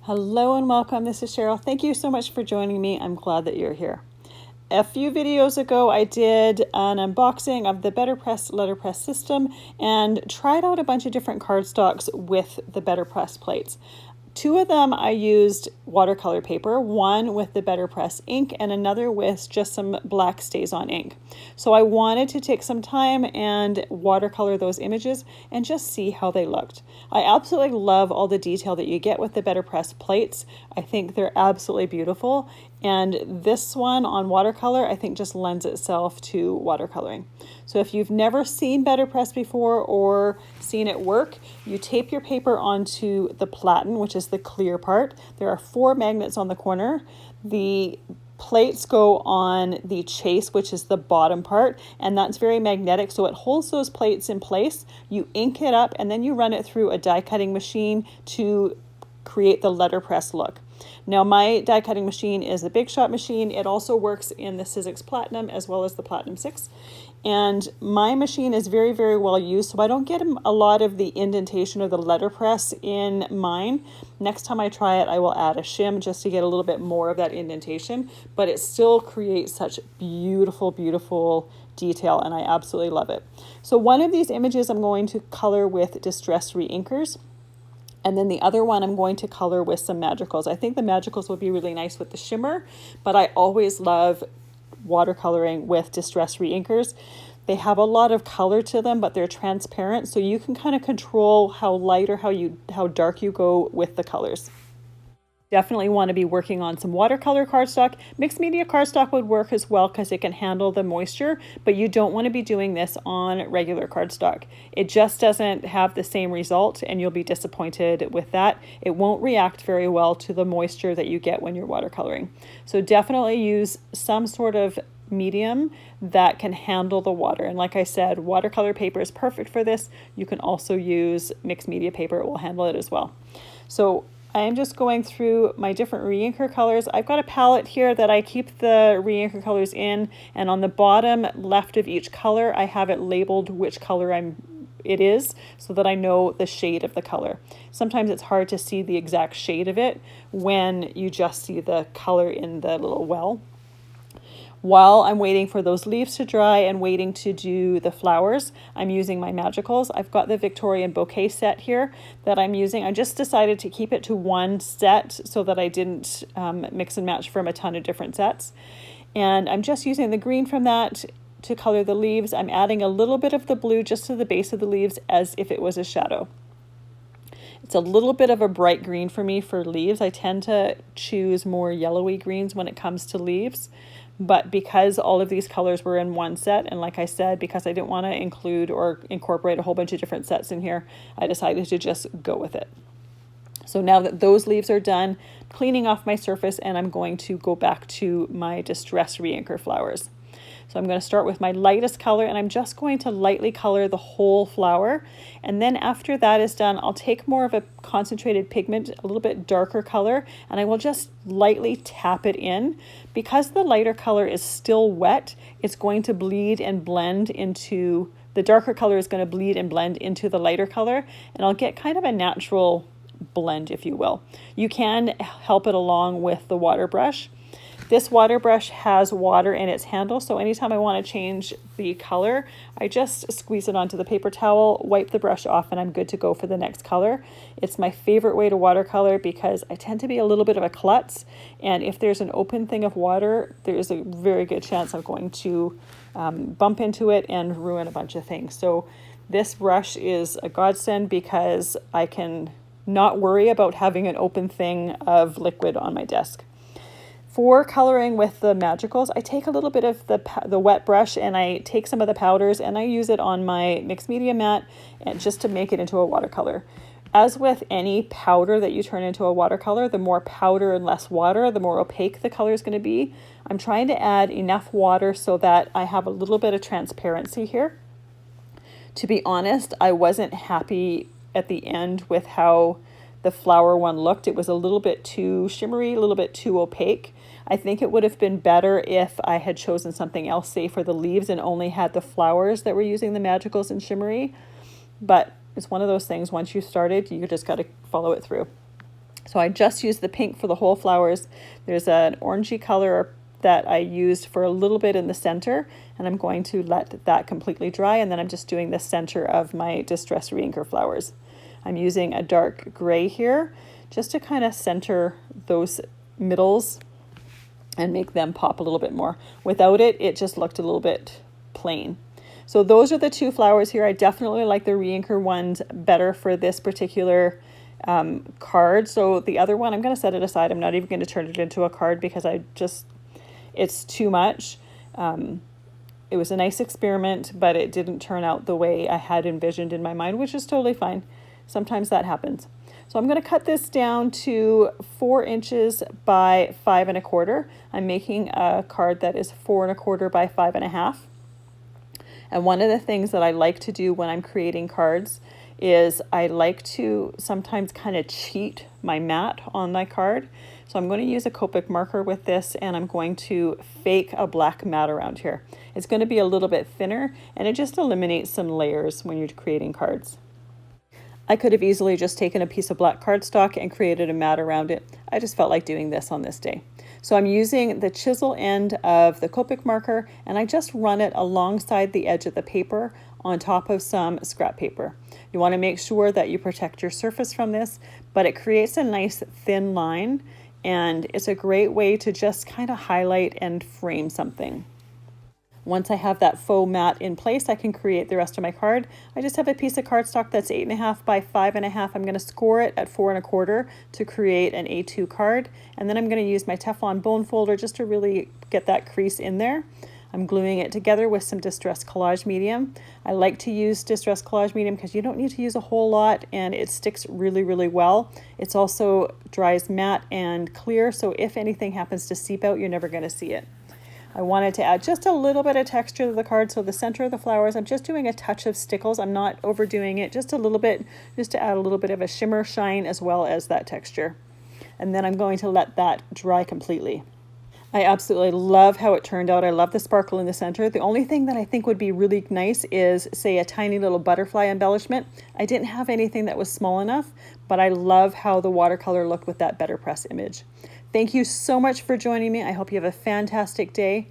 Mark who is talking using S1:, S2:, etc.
S1: Hello and welcome. This is Cheryl. Thank you so much for joining me. I'm glad that you're here. A few videos ago, I did an unboxing of the Betterpress letterpress system and tried out a bunch of different cardstocks with the Betterpress plates. Two of them I used watercolor paper, one with the Betterpress ink and another with just some black stazon ink. So I wanted to take some time and watercolor those images and just see how they looked. I absolutely love all the detail that you get with the Betterpress plates. I think they're absolutely beautiful. And this one on watercolor, I think just lends itself to watercoloring. So if you've never seen Betterpress before or seen it work, you tape your paper onto the platen, which is the clear part. There are 4 magnets on the corner. The plates go on the chase, which is the bottom part, and that's very magnetic, so it holds those plates in place. You ink it up and then you run it through a die cutting machine to create the letterpress look. Now my die cutting machine is a Big Shot machine. It also works in the Sizzix Platinum as well as the Platinum 6. And my machine is very, very well used, so I don't get a lot of the indentation of the letterpress in mine. Next time I try it, I will add a shim just to get a little bit more of that indentation, but it still creates such beautiful, beautiful detail, and I absolutely love it. So one of these images I'm going to color with Distress Reinkers. And then the other one I'm going to color with some Magicals. I think the Magicals will be really nice with the shimmer, but I always love watercoloring with Distress Reinkers. They have a lot of color to them, but they're transparent, so you can kind of control how light or how dark you go with the colors. Definitely want to be working on some watercolor cardstock. Mixed media cardstock would work as well because it can handle the moisture, but you don't want to be doing this on regular cardstock. It just doesn't have the same result and you'll be disappointed with that. It won't react very well to the moisture that you get when you're watercoloring. So definitely use some sort of medium that can handle the water. And like I said, watercolor paper is perfect for this. You can also use mixed media paper. It will handle it as well. So I'm just going through my different reinker colors. I've got a palette here that I keep the reinker colors in, and on the bottom left of each color, I have it labeled which color it is so that I know the shade of the color. Sometimes it's hard to see the exact shade of it when you just see the color in the little well. While I'm waiting for those leaves to dry and waiting to do the flowers, I'm using my Magicals. I've got the Victorian Bouquet set here that I'm using. I just decided to keep it to one set so that I didn't mix and match from a ton of different sets. And I'm just using the green from that to color the leaves. I'm adding a little bit of the blue just to the base of the leaves as if it was a shadow. It's a little bit of a bright green for me for leaves. I tend to choose more yellowy greens when it comes to leaves. But because all of these colors were in one set, and like I said, because I didn't want to include or incorporate a whole bunch of different sets in here, I decided to just go with it. So now that those leaves are done, cleaning off my surface, and I'm going to go back to my Distress Reinker flowers. So I'm going to start with my lightest color, and I'm just going to lightly color the whole flower. And then after that is done, I'll take more of a concentrated pigment, a little bit darker color, and I will just lightly tap it in. Because the lighter color is still wet, it's going to bleed and blend into, the darker color is going to bleed and blend into the lighter color, and I'll get kind of a natural blend, if you will. You can help it along with the water brush. This water brush has water in its handle, so anytime I want to change the color, I just squeeze it onto the paper towel, wipe the brush off, and I'm good to go for the next color. It's my favorite way to watercolor because I tend to be a little bit of a klutz, and if there's an open thing of water, there's a very good chance I'm going to bump into it and ruin a bunch of things. So this brush is a godsend because I can not worry about having an open thing of liquid on my desk. For coloring with the Magicals, I take a little bit of the wet brush and I take some of the powders and I use it on my mixed media mat and just to make it into a watercolor. As with any powder that you turn into a watercolor, the more powder and less water, the more opaque the color is going to be. I'm trying to add enough water so that I have a little bit of transparency here. To be honest, I wasn't happy at the end with how the flower one looked. It was a little bit too shimmery, a little bit too opaque. I think it would have been better if I had chosen something else, say for the leaves, and only had the flowers that were using the Magicals and shimmery. But it's one of those things, once you started, you just got to follow it through. So I just used the pink for the whole flowers. There's an orangey color that I used for a little bit in the center, and I'm going to let that completely dry, and then I'm just doing the center of my Distress Reinker flowers. I'm using a dark gray here just to kind of center those middles and make them pop a little bit more. Without it, it just looked a little bit plain. So those are the two flowers here. I definitely like the Reinker ones better for this particular card. So the other one, I'm going to set it aside. I'm not even going to turn it into a card because it's too much. It was a nice experiment, but it didn't turn out the way I had envisioned in my mind, which is totally fine. Sometimes that happens. So I'm going to cut this down to 4 inches by 5 1/4. I'm making a card that is 4 1/4 by 5 1/2. And one of the things that I like to do when I'm creating cards is I like to sometimes kind of cheat my mat on my card. So I'm going to use a Copic marker with this, and I'm going to fake a black mat around here. It's going to be a little bit thinner, and it just eliminates some layers when you're creating cards. I could have easily just taken a piece of black cardstock and created a mat around it. I just felt like doing this on this day. So I'm using the chisel end of the Copic marker, and I just run it alongside the edge of the paper on top of some scrap paper. You want to make sure that you protect your surface from this, but it creates a nice thin line, and it's a great way to just kind of highlight and frame something. Once I have that faux mat in place, I can create the rest of my card. I just have a piece of cardstock that's 8 1/2 by 5 1/2. I'm going to score it at 4 1/4 to create an A2 card. And then I'm going to use my Teflon bone folder just to really get that crease in there. I'm gluing it together with some Distress Collage medium. I like to use Distress Collage medium because you don't need to use a whole lot, and it sticks really, really well. It's also dries matte and clear, so if anything happens to seep out, you're never going to see it. I wanted to add just a little bit of texture to the card. So the center of the flowers, I'm just doing a touch of Stickles. I'm not overdoing it, just a little bit, just to add a little bit of a shimmer shine as well as that texture. And then I'm going to let that dry completely. I absolutely love how it turned out. I love the sparkle in the center. The only thing that I think would be really nice is, say, a tiny little butterfly embellishment. I didn't have anything that was small enough, but I love how the watercolor looked with that Betterpress image. Thank you so much for joining me. I hope you have a fantastic day.